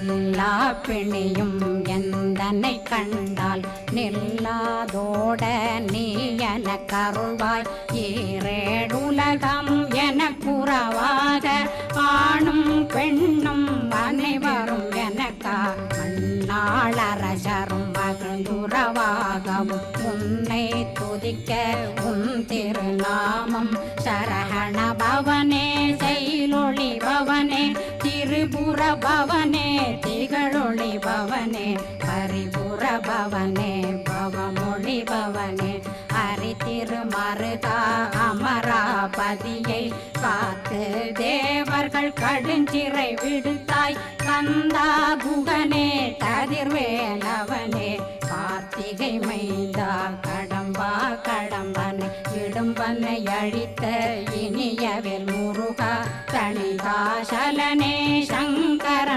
எல்லா பிணியும் எந்தனை கண்டால் நில்லாதோட நீ என கருள்வாய். ஈரேடுலகம் என குறவாக ஆணும் பெண்ணும் அனைவரும் எனக்கா மண்ணாளரசரும் மகிழ்ந்துறவாகவும் உன்னை துதிக்க உன் திருநாமம். சரகண பவனே செயலொளி பவனே திரிபுர பவனே திகழொளி பவனே பரிபுர பவனே பவமொழி பவனே ஹரி திருமருகா அமராபதியை காத்து தேவர்கள் கடுஞ்சிறை விடுத்தாய். கந்தா குகனே கதிர்வேலவனே கார்த்திகை மைந்தா கடம்பா கடம்பனை இடும்பனை அழித்த இனியவேல் முருகா தணிகாசலனே